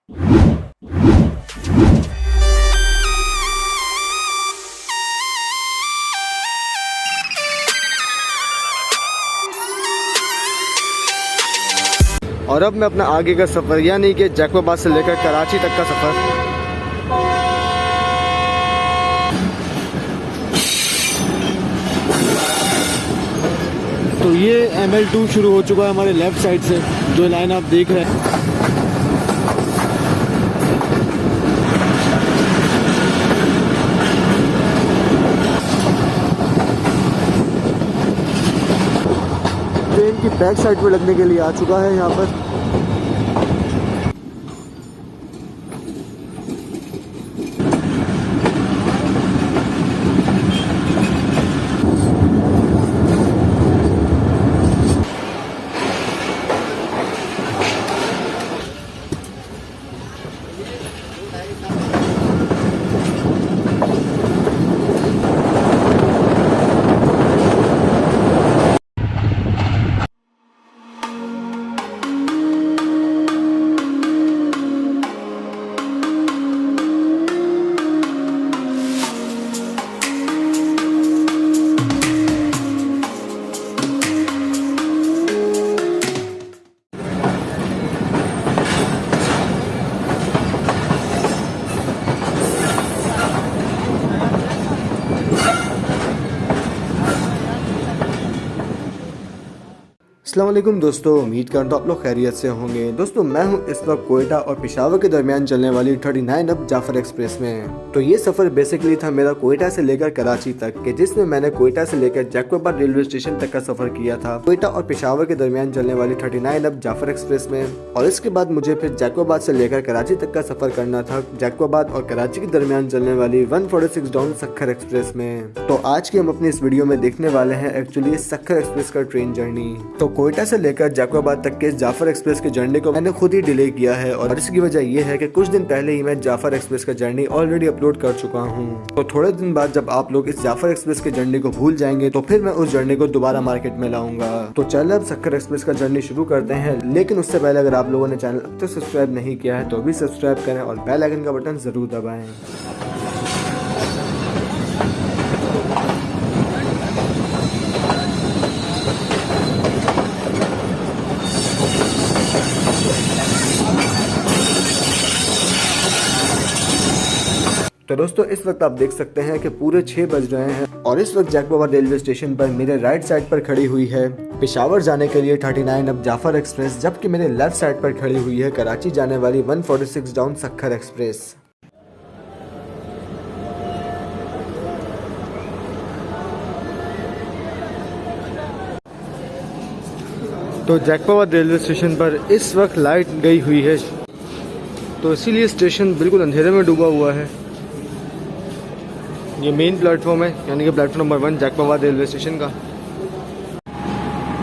और अब मैं अपना आगे का सफ़र यानी कि जैकोबाद से लेकर कराची तक का सफ़र तो ये ML2 शुरू हो चुका है हमारे लेफ़्ट साइड से, जो लाइन आप देख रहे हैं। ट्रेन की बैक साइड पर लगने के लिए आ चुका है यहाँ पर। अस्सलाम वालेकुम दोस्तों, उम्मीद करता हूँ आप लोग खैरियत से होंगे। दोस्तों मैं हूँ इस वक्त कोयटा और पेशावर के दरमियान चलने वाली 39 अब जाफर एक्सप्रेस में। तो ये सफ़र बेसिकली था मेरा कोयटा से लेकर कराची तक के, जिसमें मैंने कोयटा से लेकर जैकोबाद रेलवे स्टेशन तक का सफ़र किया था कोयटा और पेशावर के दरमियान चलने वाली 39 अब जाफर एक्सप्रेस में। और इसके बाद मुझे फिर जैकोबाद से लेकर कराची तक का सफ़र करना था जैकोबाद और कराची के दरमियान चलने वाली 146 डाउन सक्खर एक्सप्रेस में। तो आज की हम अपनी इस वीडियो में देखने वाले हैं एक्चुअली सक्खर एक्सप्रेस का ट्रेन जर्नी। तो कोयटा से लेकर जैकोबाद तक के जाफर एक्सप्रेस के जर्नी को मैंने खुद ही डिले किया है, और इसकी वजह यह है कि कुछ दिन पहले ही मैं जाफर एक्सप्रेस का जर्नी ऑलरेडी अपलोड कर चुका हूं। तो थोड़े दिन बाद जब आप लोग इस जाफर एक्सप्रेस के जर्नी को भूल जाएंगे तो फिर मैं उस जर्नी को दोबारा मार्केट में लाऊंगा। तो चलो अब सक्खर एक्सप्रेस का जर्नी शुरू करते हैं, लेकिन उससे पहले अगर आप लोगों ने चैनल अब तक सब्सक्राइब नहीं किया है तो भी सब्सक्राइब करें और बेल आइकन का बटन जरूर दबाएं। तो दोस्तों इस वक्त आप देख सकते हैं कि पूरे 6 बज रहे हैं और इस वक्त जैकोबाद रेलवे स्टेशन पर मेरे राइट साइड पर खड़ी हुई है पेशावर जाने के लिए 39 अब जाफर एक्सप्रेस, जबकि मेरे लेफ्ट साइड पर खड़ी हुई है कराची जाने वाली 146 डाउन सक्खर एक्सप्रेस। तो जैकोबाद रेलवे स्टेशन पर इस वक्त लाइट गई हुई है, तो इसीलिए स्टेशन बिल्कुल अंधेरे में डूबा हुआ है। ये मेन प्लेटफॉर्म है, यानी कि platform number 1 Jacobabad railway station का।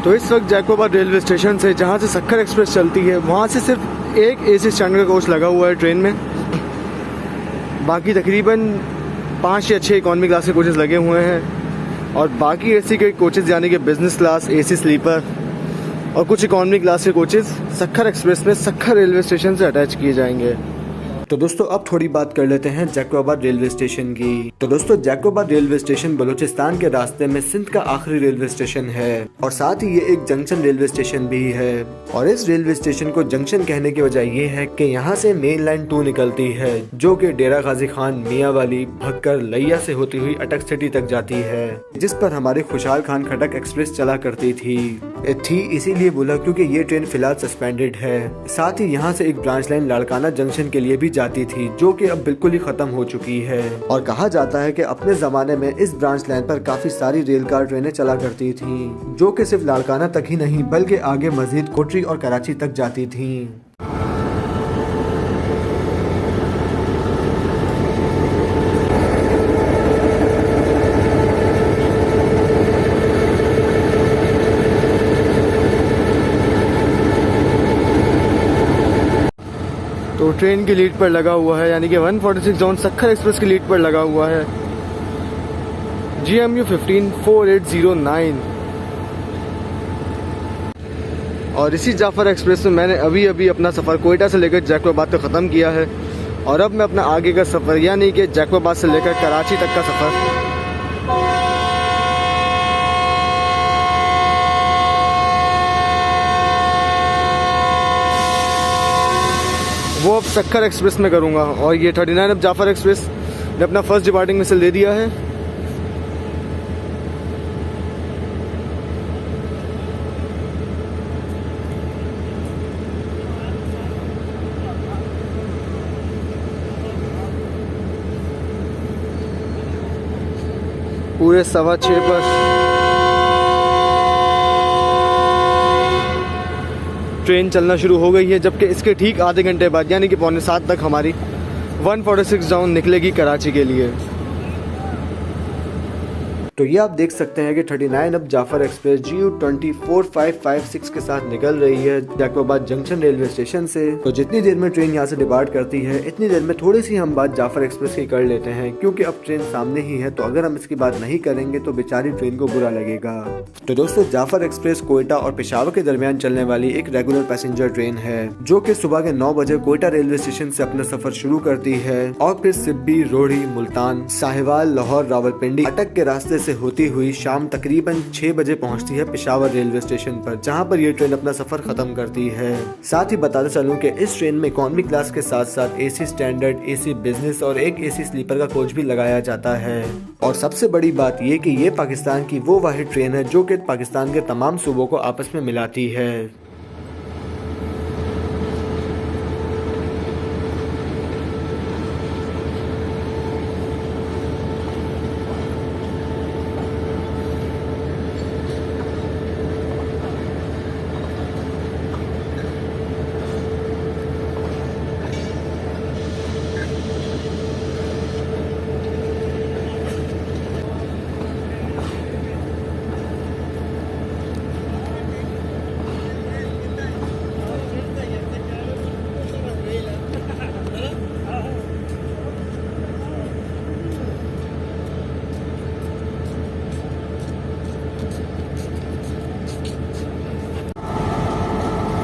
तो इस वक्त जैकोबाद रेलवे स्टेशन से जहाँ से सक्खर एक्सप्रेस चलती है वहाँ से सिर्फ एक AC स्टैंडर्ड का कोच लगा हुआ है ट्रेन में, बाकी तकरीबन 5 या 6 इकॉनमी क्लास के कोचेज़ लगे हुए हैं, और बाकी AC के कोचेज़ यानी कि बिजनेस क्लास, AC स्लीपर और कुछ इकॉनमी क्लास के कोचेज़ सक्खर एक्सप्रेस में सक्खर रेलवे स्टेशन से अटैच किए जाएंगे। तो दोस्तों अब थोड़ी बात कर लेते हैं जैकोबाद रेलवे स्टेशन की। तो दोस्तों जैकोबाद रेलवे स्टेशन बलूचिस्तान के रास्ते में सिंध का आखिरी रेलवे स्टेशन है, और साथ ही ये एक जंक्शन रेलवे स्टेशन भी है। और इस रेलवे स्टेशन को जंक्शन कहने की वजह ये है कि यहाँ से मेन लाइन 2 निकलती है, जो कि डेरा गाजी खान, मियाँवाली, भक्कर, लैया से होती हुई अटक सिटी तक जाती है, जिस पर हमारी खुशहाल खान खटक एक्सप्रेस चला करती थी इसीलिए बोला क्योंकि ये ट्रेन फिलहाल सस्पेंडेड है। साथ ही यहाँ से एक ब्रांच लाइन लाड़काना जंक्शन के लिए भी जाती थी, जो कि अब बिल्कुल ही खत्म हो चुकी है। और कहा जाता है कि अपने जमाने में इस ब्रांच लाइन पर काफी सारी रेलगाड़ ट्रेनें चला करती थी, जो कि सिर्फ लाड़काना तक ही नहीं बल्कि आगे मजीद कोटरी और कराची तक जाती थी। तो ट्रेन की लीड पर लगा हुआ है, यानी कि 146 डाउन सक्खर एक्सप्रेस की लीड पर लगा हुआ है GMU 154809। और इसी जाफ़र एक्सप्रेस में मैंने अभी अभी अपना सफ़र कोयटा से लेकर जैकोबाद तक ख़त्म किया है और अब मैं अपना आगे का सफ़र यानी कि जैकोबाद से लेकर कराची तक का सफ़र वो अब सक्खर एक्सप्रेस में करूँगा। और ये 39 अब जाफ़र एक्सप्रेस ने अपना फर्स्ट डिपार्टिंग मिसल दे दिया है। पूरे 6:15 पर ट्रेन चलना शुरू हो गई है, जबकि इसके ठीक आधे घंटे बाद यानी कि 6:45 तक हमारी 146 डाउन निकलेगी कराची के लिए। तो ये आप देख सकते हैं कि 39 अब जाफ़र एक्सप्रेस GU 24556 के साथ निकल रही है जैकोबाद जंक्शन रेलवे स्टेशन से। तो जितनी देर में ट्रेन यहाँ से डिपार्ट करती है इतनी देर में थोड़ी सी हम बात जाफ़र एक्सप्रेस की कर लेते हैं, क्योंकि अब ट्रेन सामने ही है। तो अगर हम इसकी बात नहीं करेंगे तो बेचारी ट्रेन को बुरा लगेगा। तो दोस्तों, जाफ़र एक्सप्रेस कोयटा और पेशावर के दरमियान चलने वाली एक रेगुलर पैसेंजर ट्रेन है जो कि सुबह के 9 बजे कोयटा रेलवे स्टेशन से अपना सफर शुरू करती है और फिर सिब्बी, रोहड़ी, मुल्तान, साहिवाल, लाहौर, रावलपिंडी, अटक के रास्ते से होती हुई शाम तकरीबन 6 बजे पहुंचती है पेशावर रेलवे स्टेशन पर, जहां पर यह ट्रेन अपना सफर खत्म करती है। साथ ही बताते चलूं कि इस ट्रेन में इकोनॉमी क्लास के साथ साथ AC स्टैंडर्ड, AC बिजनेस और एक AC स्लीपर का कोच भी लगाया जाता है। और सबसे बड़ी बात यह कि ये पाकिस्तान की वो वाहिद ट्रेन है जो कि पाकिस्तान के तमाम सूबों को आपस में मिलाती है।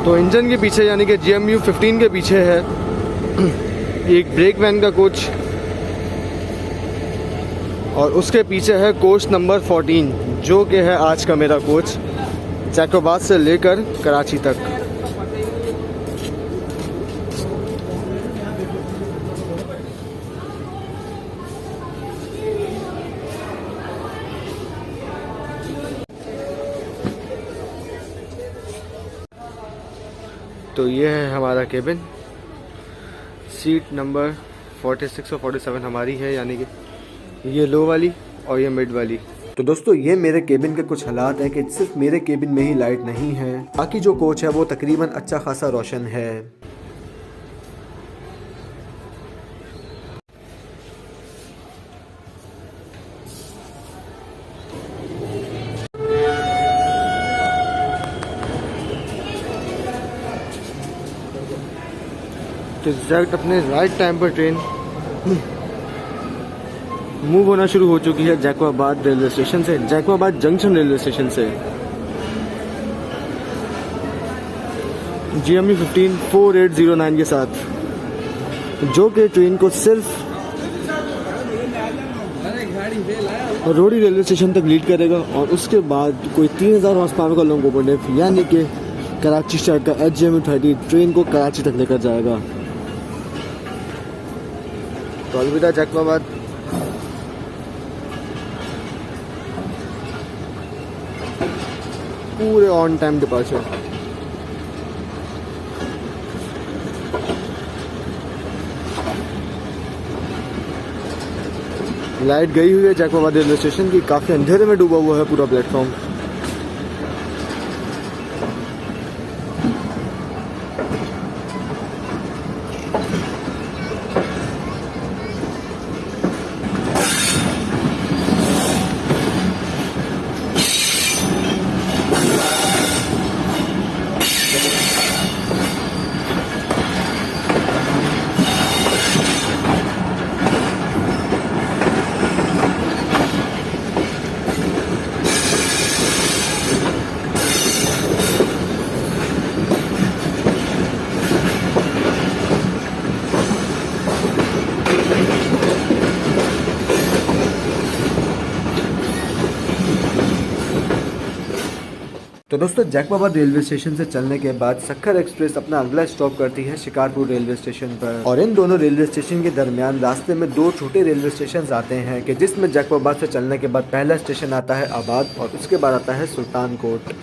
तो इंजन के पीछे यानी कि GMU 15 के पीछे है एक ब्रेक वैन का कोच और उसके पीछे है कोच नंबर 14 जो कि है आज का मेरा कोच जैकोबाद से लेकर कराची तक। तो ये है हमारा केबिन, सीट नंबर 46 और 47 हमारी है, यानी कि ये लो वाली और ये मिड वाली। तो दोस्तों, ये मेरे केबिन के कुछ हालात हैं कि सिर्फ मेरे केबिन में ही लाइट नहीं है, बाकी जो कोच है वो तकरीबन अच्छा खासा रोशन है। तो एग्जैक्ट अपने राइट टाइम पर ट्रेन मूव होना शुरू हो चुकी है जैकोबाद रेलवे स्टेशन से, जैकोबाद जंक्शन रेलवे स्टेशन से। GMU 15 4809 के साथ, जो कि ट्रेन को सिर्फ रोहड़ी रेलवे स्टेशन तक लीड करेगा और उसके बाद कोई 3000 हॉर्स पावर का लोकोमोटिव यानी कि कराची शहर का HMU 30 ट्रेन को कराची तक लेकर जाएगा। तो अलविदा जैकोबाद। पूरे ऑन टाइम डिपार्चर। लाइट गई हुई है जैकोबाद रेलवे स्टेशन की, काफी अंधेरे में डूबा हुआ है पूरा प्लेटफॉर्म। तो दोस्तों जैकबाबाद रेलवे स्टेशन से चलने के बाद सक्खर एक्सप्रेस अपना अगला स्टॉप करती है शिकारपुर रेलवे स्टेशन पर, और इन दोनों रेलवे स्टेशन के दरमियान रास्ते में दो छोटे रेलवे स्टेशन आते हैं कि जिसमें जैकबाबाद से चलने के बाद पहला स्टेशन आता है आबाद और उसके बाद आता है सुल्तानकोट।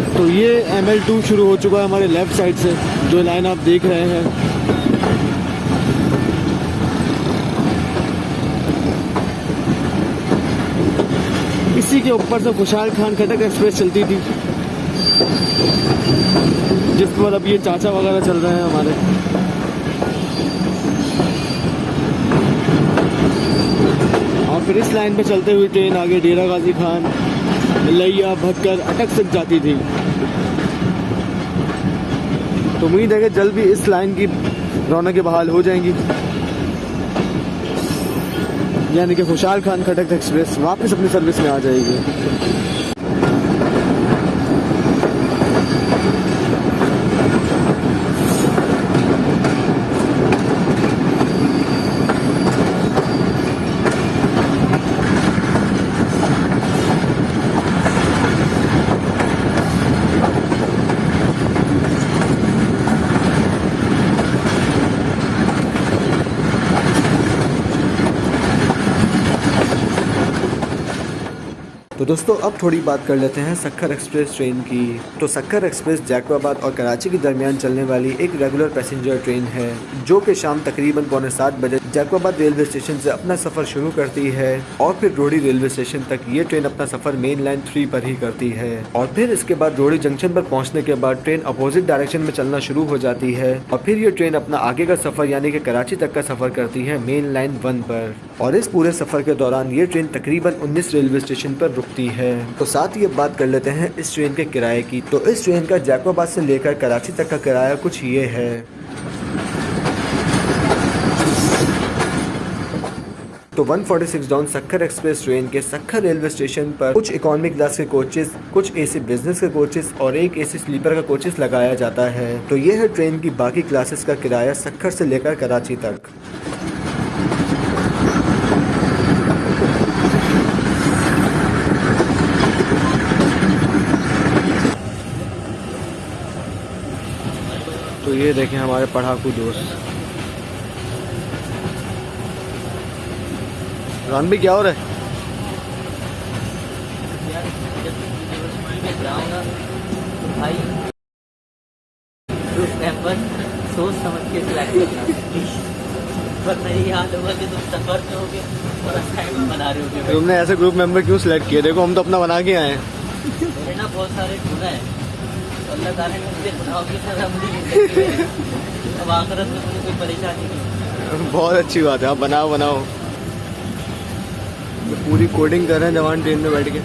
तो ये ML2 शुरू हो चुका है हमारे लेफ्ट साइड से, जो लाइन आप देख रहे हैं। इसी के ऊपर से खुशहाल खान खटक एक्सप्रेस चलती थी, जिस पर अब ये चाचा वगैरह चल रहे हैं हमारे। और फिर इस लाइन पे चलते हुए ट्रेन आगे डेरा गाजी खान, लैया, भक्कर, अटक तक जाती थी। तो उम्मीद है कि जल्द भी इस लाइन की रौनकें बहाल हो जाएंगी, यानी कि खुशहाल खान खटक एक्सप्रेस वापस अपनी सर्विस में आ जाएगी। तो दोस्तों अब थोड़ी बात कर लेते हैं सक्खर एक्सप्रेस ट्रेन की। तो सक्खर एक्सप्रेस जैकबाबाद और कराची के दरमियान चलने वाली एक रेगुलर पैसेंजर ट्रेन है, जो कि शाम तकरीबन 7:15 बजे जैकबाबाद रेलवे स्टेशन से अपना सफ़र शुरू करती है और फिर रोडी रेलवे स्टेशन तक ये ट्रेन अपना सफ़र मेन लाइन 3 पर ही करती है। और फिर इसके बाद रोडी जंक्शन पर पहुँचने के बाद ट्रेन अपोजिट डायरेक्शन में चलना शुरू हो जाती है और फिर ये ट्रेन अपना आगे का सफ़र यानी कि कराची तक का सफ़र करती है मेन लाइन 1 पर। और इस पूरे सफ़र के दौरान ये ट्रेन तकरीबन 19 रेलवे स्टेशन पर रुकती है। तो साथ ही अब बात कर लेते हैं इस ट्रेन के किराए की। तो इस ट्रेन का जैकबाबाद से लेकर कराची तक का किराया कुछ ये है। तो 146 डाउन सक्खर एक्सप्रेस ट्रेन के सक्खर रेलवे स्टेशन पर कुछ इकोनॉमी क्लास के कोचेस, कुछ AC बिजनेस के कोचेस और एक AC स्लीपर का कोचेस लगाया जाता है। तो ये है ट्रेन की बाकी क्लासेस का किराया सक्खर से लेकर कराची तक। तो ये देखें हमारे पढ़ाकू दोस्त रान भी क्या हो रहा है। भाई उस टाइम पर सोच समझ के पर नहीं याद होगा कि तुम सफर में होगे और असाइनमेंट बना रहे होगे। तुमने ऐसे ग्रुप मेंबर क्यों सिलेक्ट किए? देखो हम तो अपना बना के आए हैं। मैंने ना बहुत सारे ढूंढा है, अल्लाह ताला ने मुझे गुनाहों की सजा मुझे नहीं दी है। अब आखिरत में मुझे कोई परेशानी नहीं। बहुत अच्छी बात है, आप बनाओ बनाओ। पूरी कोडिंग कर रहे हैं जवान ट्रेन में बैठ के।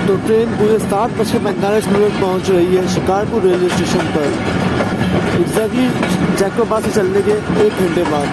तो ट्रेन पूरे 7:45 पहुंच रही है शिकारपुर रेलवे स्टेशन पर एग्जैक्टली जैकोबाद से चलने के 1 घंटे बाद।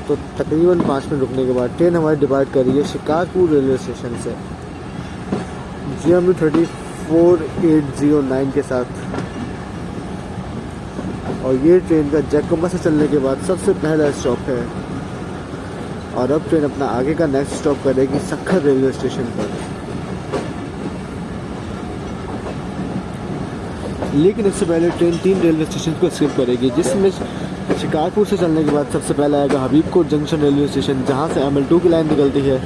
तो तकरीबन 5 मिनट रुकने के बाद ट्रेन हमारी डिपार्ट कर रही है शिकारपुर रेलवे स्टेशन से GMU 34809 के साथ। और ये ट्रेन का जैकोबा से चलने के बाद सबसे पहला स्टॉप है और अब ट्रेन अपना आगे का नेक्स्ट स्टॉप करेगी सक्खर रेलवे स्टेशन पर। लेकिन इससे पहले ट्रेन 3 रेलवे स्टेशन को स्किप करेगी, जिसमें शिकारपुर से चलने के बाद सबसे पहले आएगा हबीबकोट जंक्शन रेलवे स्टेशन, जहां से ML2 की लाइन निकलती है।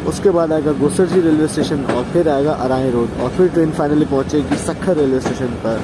उसके बाद आएगा गोसरजी रेलवे स्टेशन और फिर आएगा अराई रोड और फिर ट्रेन फाइनली पहुंचेगी सक्खर रेलवे स्टेशन पर।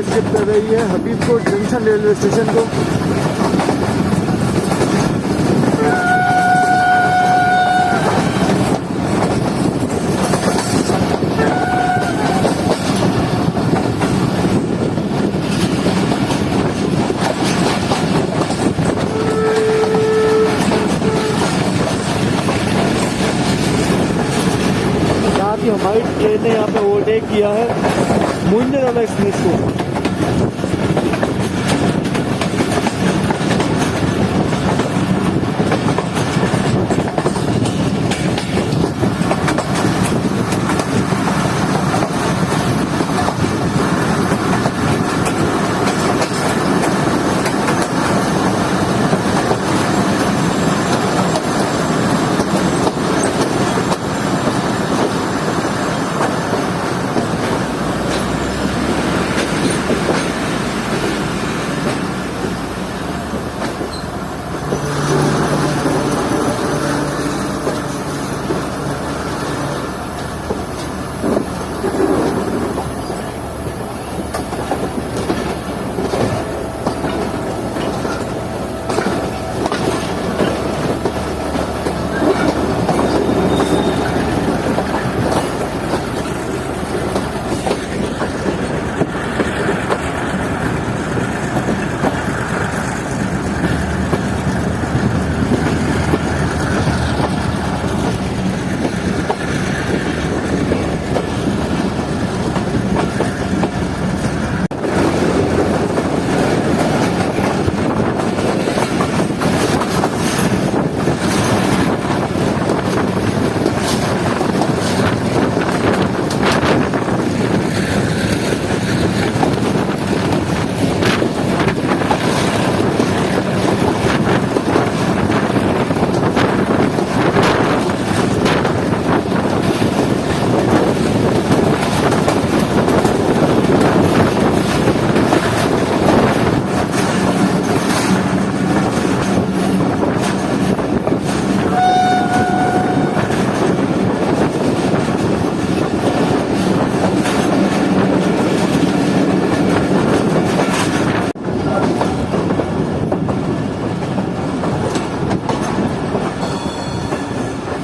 स्किप कर रही है हबीबकोट जंक्शन रेलवे स्टेशन को। साथ ही हमारी ट्रेन ने यहाँ पे ओवरटेक किया है मुंडेरवाला एक्सप्रेस को।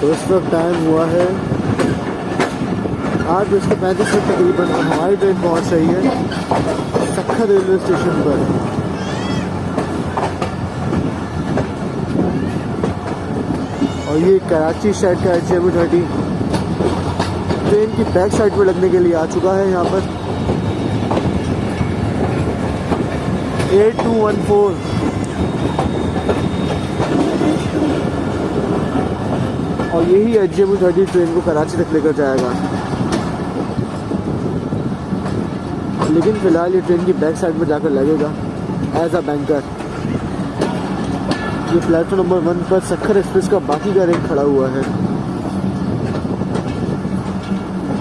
तो इस वक्त टाइम हुआ है 8:35 तकरीबन। हमारी ट्रेन पहुंच रही है सक्खर रेलवे स्टेशन पर। और ये कराची साइड का HMU30 ट्रेन की बैक साइड पर लगने के लिए आ चुका है यहाँ पर। 8214 और यही HMU30 ट्रेन को कराची तक लेकर जाएगा। लेकिन फ़िलहाल ये ट्रेन की बैक साइड पर जाकर लगेगा एज अ बैंकर। ये प्लेटफॉर्म नंबर 1 पर सक्खर एक्सप्रेस का बाकी का रेक खड़ा हुआ है,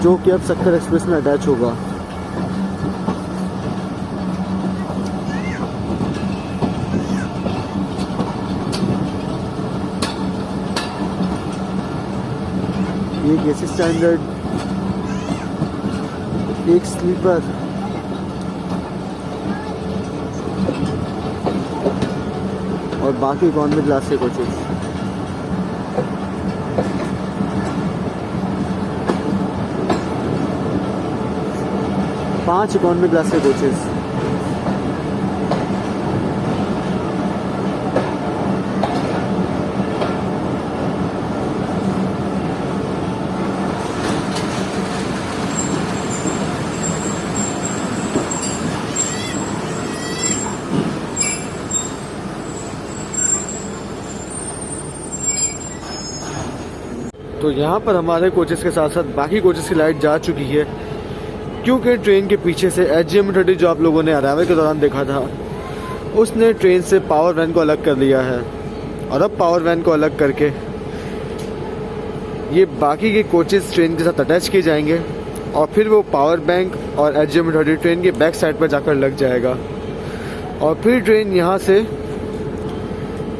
जो कि अब सक्खर एक्सप्रेस में अटैच होगा। एक एसी स्टैंडर्ड, एक स्लीपर और बाकी इकॉनमी क्लास के कोचेस। पांच इकॉनमी क्लास के कोचेस। तो यहाँ पर हमारे कोचेस के साथ साथ बाकी कोचेस की लाइट जा चुकी है, क्योंकि ट्रेन के पीछे से HMU30 जो आप लोगों ने अराइवल के दौरान देखा था, उसने ट्रेन से पावर वैन को अलग कर लिया है। और अब पावर वैन को अलग करके ये बाकी के कोचेस ट्रेन के साथ अटैच किए जाएंगे और फिर वो पावर बैंक और HMU30 ट्रेन के बैक साइड पर जाकर लग जाएगा। और फिर ट्रेन यहाँ से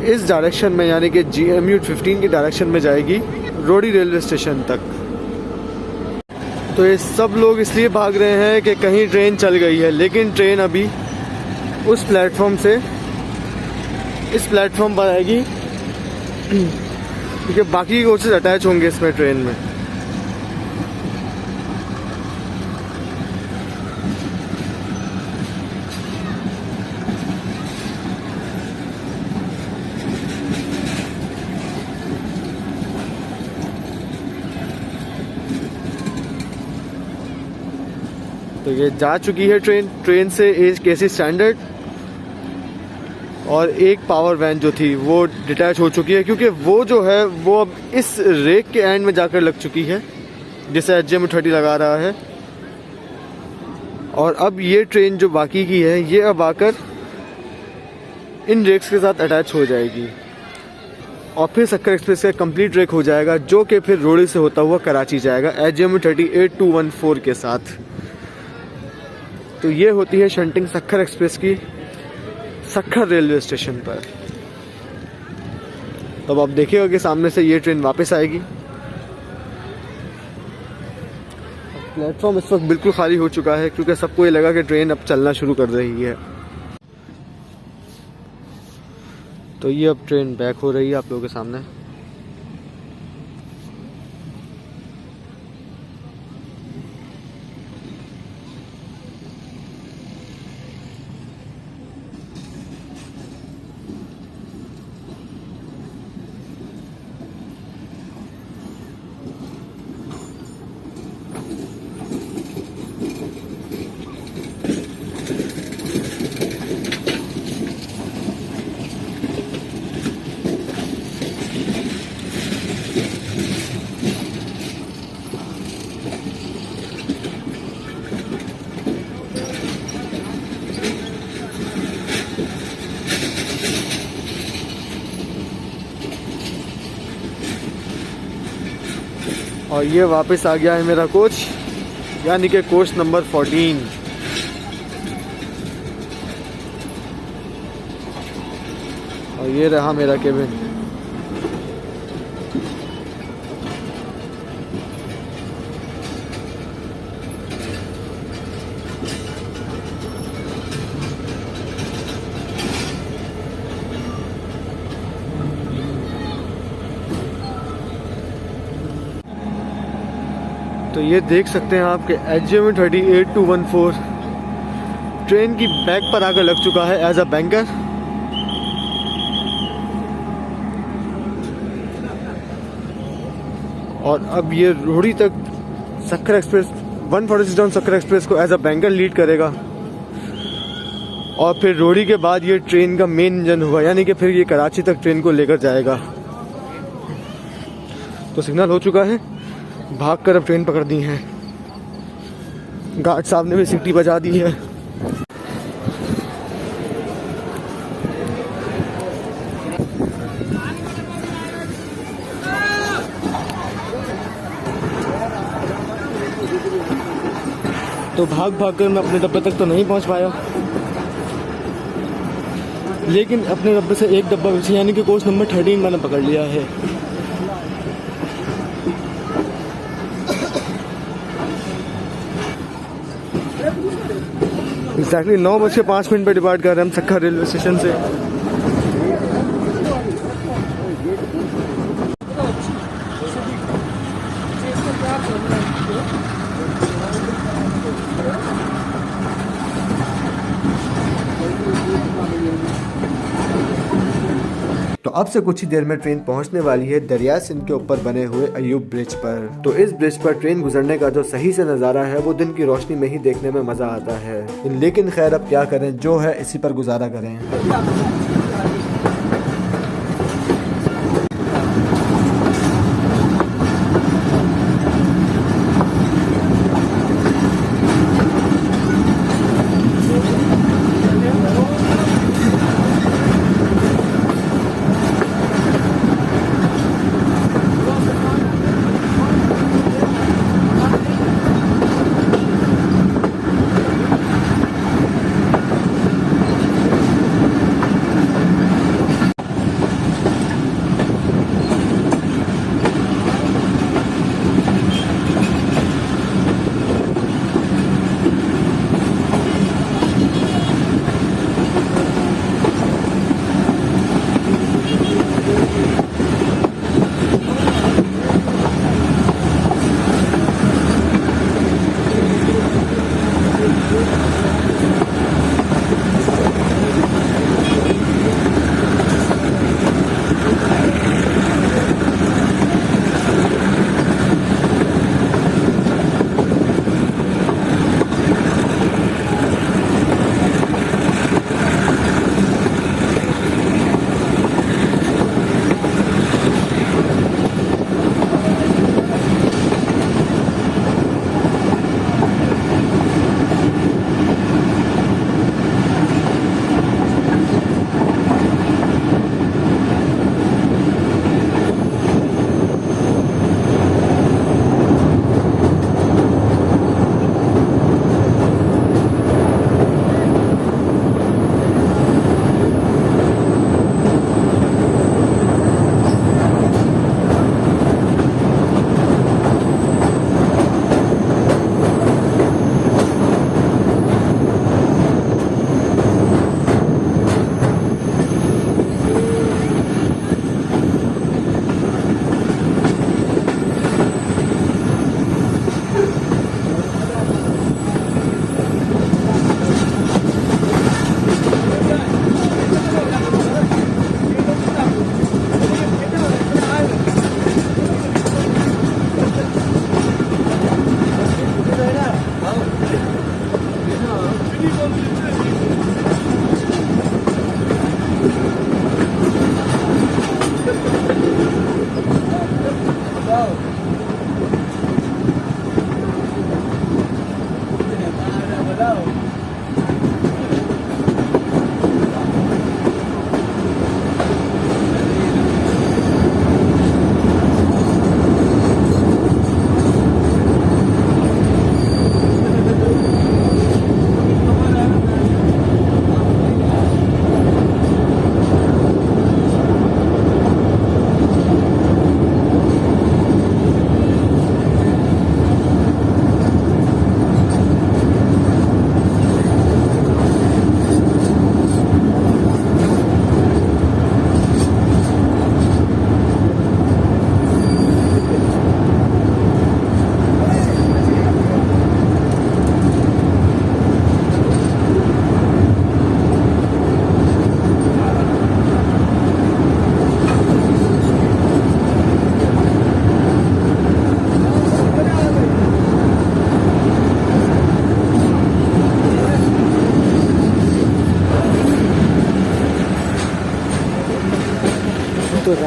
इस डायरेक्शन में, यानी कि GMU15 की डायरेक्शन में जाएगी रोडी रेलवे स्टेशन तक। तो ये सब लोग इसलिए भाग रहे हैं कि कहीं ट्रेन चल गई है, लेकिन ट्रेन अभी उस प्लेटफॉर्म से इस प्लेटफॉर्म पर आएगी, क्योंकि बाकी कोचेस अटैच होंगे इसमें ट्रेन में। तो ये जा चुकी है ट्रेन से एक एसी स्टैंडर्ड और एक पावर वैन जो थी वो डिटैच हो चुकी है, क्योंकि वो जो है वो अब इस रेक के एंड में जाकर लग चुकी है जिसे HMU30 लगा रहा है। और अब ये ट्रेन जो बाकी की है ये अब आकर इन रेक्स के साथ अटैच हो जाएगी और फिर सक्खर एक्सप्रेस का कंप्लीट रेक हो जाएगा, जो कि फिर रोडी से होता हुआ कराची जाएगा HMU30 8214 के साथ। तो ये होती है शंटिंग सक्खर एक्सप्रेस की सक्खर रेलवे स्टेशन पर। तो अब आप देखिएगा कि सामने से ये ट्रेन वापस आएगी। प्लेटफॉर्म इस वक्त बिल्कुल खाली हो चुका है, क्योंकि सबको ये लगा कि ट्रेन अब चलना शुरू कर रही है। तो ये अब ट्रेन बैक हो रही है आप लोगों के सामने। और ये वापस आ गया है मेरा कोच, यानी कि कोच नंबर 14। और ये रहा मेरा केबिन। तो ये देख सकते हैं आपके HJM 38214 ट्रेन की बैक पर आकर लग चुका है एज अ बैंकर। और अब ये रोहड़ी तक Sukkur express 146 down Sukkur express को एज अ बैंकर लीड करेगा। और फिर रोहड़ी के बाद ये ट्रेन का मेन इंजन होगा, यानी कि फिर ये कराची तक ट्रेन को लेकर जाएगा। तो सिग्नल हो चुका है, भाग कर अब ट्रेन पकड़ दी है। गार्ड साहब ने भी सीटी बजा दी है। तो भाग भाग कर मैं अपने डब्बे तक तो नहीं पहुंच पाया, लेकिन अपने डब्बे से एक डब्बा पीछे यानी कि कोच नंबर 13 मैंने पकड़ लिया है। एग्जैक्टली 9:05 पर डिपार्ट कर रहे हैं हम सक्खर रेलवे स्टेशन से। तो अब से कुछ ही देर में ट्रेन पहुंचने वाली है दरिया सिंध के ऊपर बने हुए अयूब ब्रिज पर। तो इस ब्रिज पर ट्रेन गुजरने का जो सही से नज़ारा है वो दिन की रोशनी में ही देखने में मजा आता है, लेकिन खैर अब क्या करें, जो है इसी पर गुजारा करें।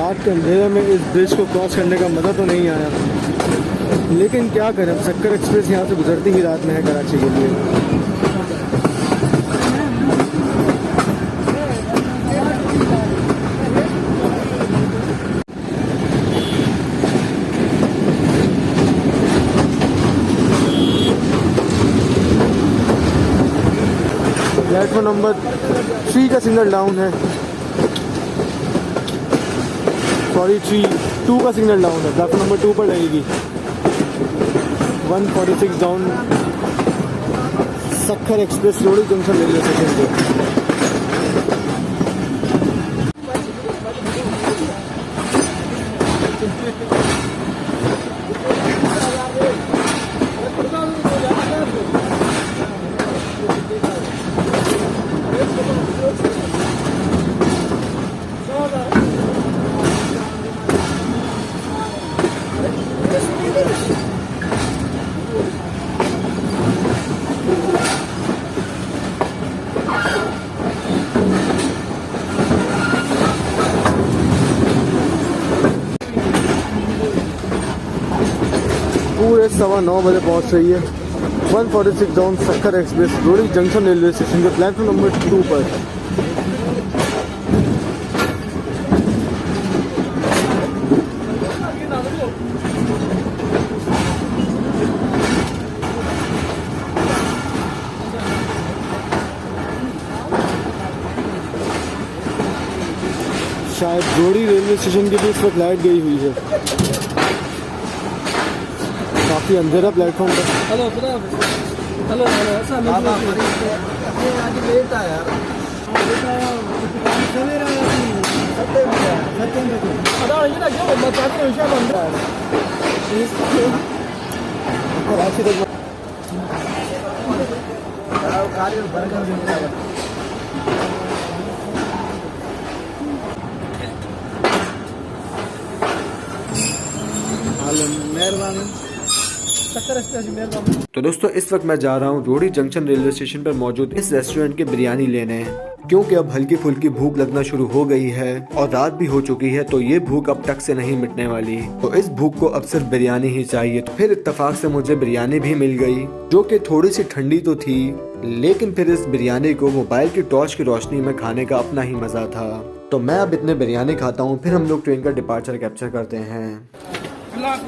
रात के अंधेरे में इस ब्रिज को क्रॉस करने का मज़ा तो नहीं आया, लेकिन क्या करें, सक्कर एक्सप्रेस यहाँ से गुजरती ही रात में है कराची के लिए। प्लेटफॉर्म नंबर 3 का सिग्नल डाउन है, सॉरी 2 का सिग्नल डाउन है, प्लेटफॉर्म नंबर 2 पर लगेगी। 146 डाउन सक्खर एक्सप्रेस रोड़ी जंक्शन रेलवे स्टेशन पे। पूरे 9:15 बजे पहुंच रही है 146 डाउन सक्खर एक्सप्रेस रोड़ी जंक्शन रेलवे स्टेशन के प्लेटफॉर्म नंबर 2 पर। शायद रोड़ी रेलवे स्टेशन की भी इस वक्त लाइट गई हुई है, काफ़ी अंधेरा प्लेटफॉर्म पर। हेलो हेलो ऐसा आज लेट आया मेहरबानी। तो दोस्तों इस वक्त मैं जा रहा हूँ रोड़ी जंक्शन रेलवे स्टेशन पर मौजूद इस रेस्टोरेंट के बिरयानी लेने, क्योंकि अब हल्की फुल्की भूख लगना शुरू हो गई है और रात भी हो चुकी है, तो ये भूख अब तक से नहीं मिटने वाली। तो इस भूख को अब सिर्फ बिरयानी ही चाहिए। तो फिर इत्तेफाक से मुझे बिरयानी भी मिल गई, जो कि थोड़ी सी ठंडी तो थी, लेकिन फिर इस बिरयानी को मोबाइल की टॉर्च की रोशनी में खाने का अपना ही मजा था। तो मैं अब इतने बिरयानी खाता हूँ, फिर हम लोग ट्रेन का डिपार्चर कैप्चर करते हैं।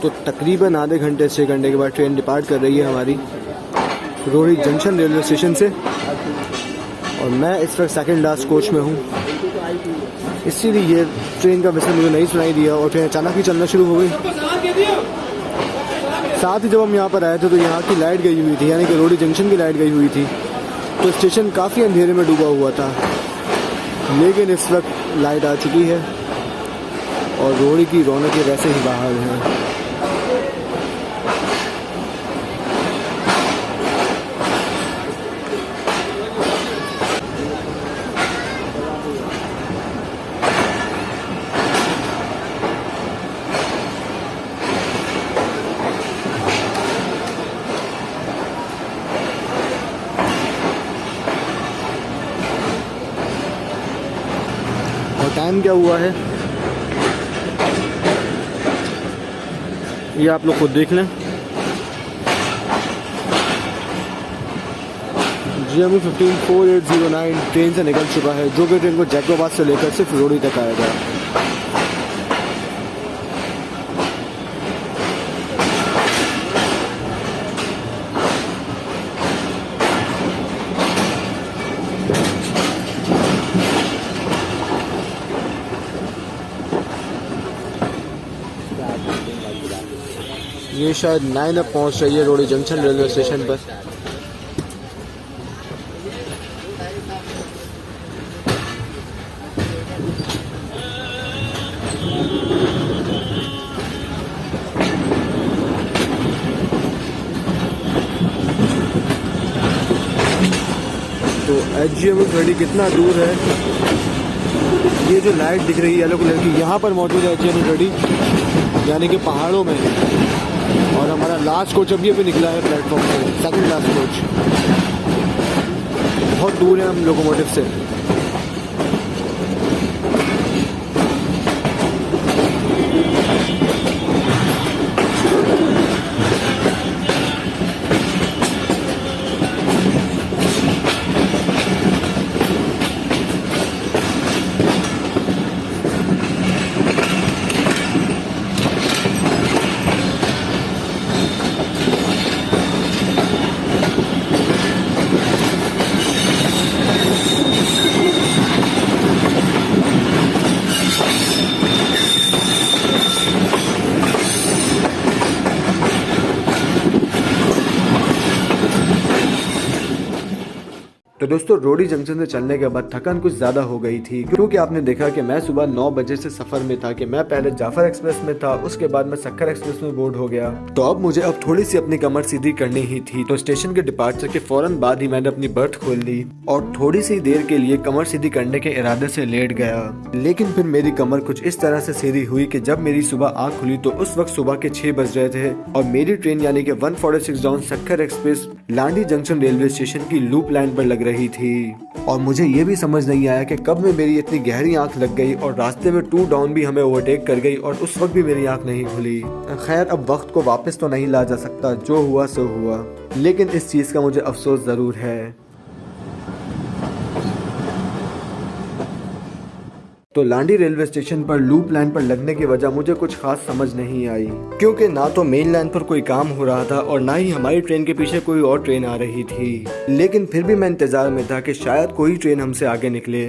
तो तकरीबन आधे घंटे 6 घंटे के बाद ट्रेन डिपार्ट कर रही है हमारी रोड़ी जंक्शन रेलवे स्टेशन से, और मैं इस वक्त सेकंड लास्ट कोच में हूँ, इसीलिए ये ट्रेन का विसल मुझे नहीं सुनाई दिया और ट्रेन अचानक ही चलना शुरू हो गई। साथ ही जब हम यहाँ पर आए थे तो यहाँ की लाइट गई हुई थी, यानी कि रोड़ी जंक्शन की लाइट गई हुई थी, तो स्टेशन काफ़ी अंधेरे में डूबा हुआ था। लेकिन इस वक्त लाइट आ चुकी है और रोड़ी की रौनकें वैसे ही बहाल हैं। और टाइम क्या हुआ है ये आप लोग खुद देख लें। GME 154809 ट्रेन से निकल चुका है, जो कि ट्रेन को जैकबाबाद से लेकर सिर्फ रोड़ी तक आएगा। ये शायद 9 अब पहुंच रही है रोड़ी जंक्शन रेलवे स्टेशन पर। तो HGME 30 कितना दूर है, ये जो लाइट दिख रही है येलो कलर की, यहाँ पर मौजूद है HGME 30, यानी कि पहाड़ों में। और हमारा लास्ट कोच अभी निकला है प्लेटफॉर्म से, सेकंड लास्ट कोच। बहुत दूर है हम लोकोमोटिव से। तो दोस्तों रोडी जंक्शन से चलने के बाद थकान कुछ ज्यादा हो गई थी, क्योंकि आपने देखा कि मैं सुबह 9 बजे से सफर में था कि मैं पहले जाफर एक्सप्रेस में था, उसके बाद मैं सक्खर एक्सप्रेस में बोर्ड हो गया। तो अब मुझे अब थोड़ी सी अपनी कमर सीधी करनी ही थी। तो स्टेशन के डिपार्चर के फौरन बाद ही मैंने अपनी बर्थ खोल ली और थोड़ी सी देर के लिए कमर सीधी करने के इरादे से लेट गया। लेकिन फिर मेरी कमर कुछ इस तरह से सीधी हुई कि जब मेरी सुबह आँख खुली तो उस वक्त सुबह के 6 बज रहे थे और मेरी ट्रेन यानी कि 146 down Sukkur express Landhi junction railway station की लूप लाइन पर लग रही थी। और मुझे ये भी समझ नहीं आया कि कब में मेरी इतनी गहरी आंख लग गई और रास्ते में 2 डाउन भी हमें ओवरटेक कर गई और उस वक्त भी मेरी आंख नहीं खुली। खैर अब वक्त को वापस तो नहीं ला जा सकता, जो हुआ सो हुआ, लेकिन इस चीज का मुझे अफसोस जरूर है। तो लांडी रेलवे स्टेशन पर लूप लाइन पर लगने की वजह मुझे कुछ खास समझ नहीं आई, क्योंकि ना तो मेन लाइन पर कोई काम हो रहा था और ना ही हमारी ट्रेन के पीछे कोई और ट्रेन आ रही थी। लेकिन फिर भी मैं इंतजार में था कि शायद कोई ट्रेन हमसे आगे निकले।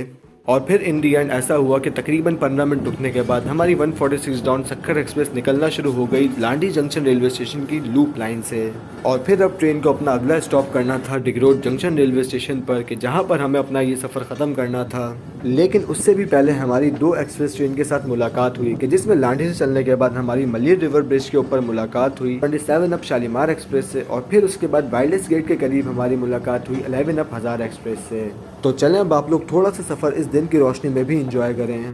और फिर इन दी एंड ऐसा हुआ कि तकरीबन 15 मिनट रुकने के बाद हमारी 146 डाउन सक्खर एक्सप्रेस निकलना शुरू हो गई लांडी जंक्शन रेलवे स्टेशन की लूप लाइन से। और फिर अब ट्रेन को अपना अगला स्टॉप करना था डिगरोड जंक्शन रेलवे स्टेशन पर, कि जहां पर हमें अपना ये सफ़र ख़त्म करना था। लेकिन उससे भी पहले हमारी 2 एक्सप्रेस ट्रेन के साथ मुलाकात हुई, कि जिसमें लांडी से चलने के बाद हमारी मलिर रिवर ब्रिज के ऊपर मुलाकात हुई 27 अप शालीमार एक्सप्रेस से, और फिर उसके बाद वायरलेस गेट के करीब हमारी मुलाकात हुई 11 अप हज़ार एक्सप्रेस से। तो चलें अब आप लोग थोड़ा सा सफ़र इस दिन की रोशनी में भी इंजॉय करें।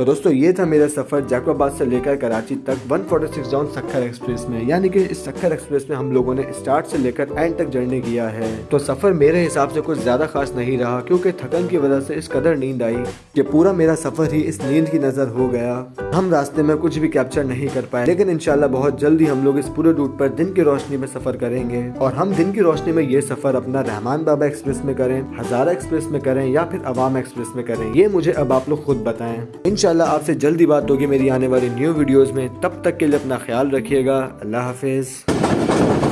तो दोस्तों ये था मेरा सफर जैकोबाबाद से लेकर कराची तक 146 डाउन सक्खर एक्सप्रेस में। यानी कि इस सक्खर एक्सप्रेस में हम लोगों ने स्टार्ट से लेकर एंड तक जर्नी किया है। तो सफर मेरे हिसाब से कुछ ज्यादा खास नहीं रहा, क्योंकि थकन की वजह से इस कदर नींद आई कि पूरा मेरा सफर ही इस नींद की नजर हो गया। हम रास्ते में कुछ भी कैप्चर नहीं कर पाए, लेकिन इंशाल्लाह बहुत जल्दी हम लोग इस पूरे रूट पर दिन की रोशनी में सफर करेंगे। और हम दिन की रोशनी में ये सफर अपना रहमान बाबा एक्सप्रेस में करें, हजारा एक्सप्रेस में करें या फिर अवाम एक्सप्रेस में करें, ये मुझे अब आप लोग खुद बताएं। इंशाल्लाह आपसे जल्दी बात होगी मेरी आने वाली न्यू वीडियोस में। तब तक के लिए अपना ख्याल रखिएगा। अल्लाह हाफिज।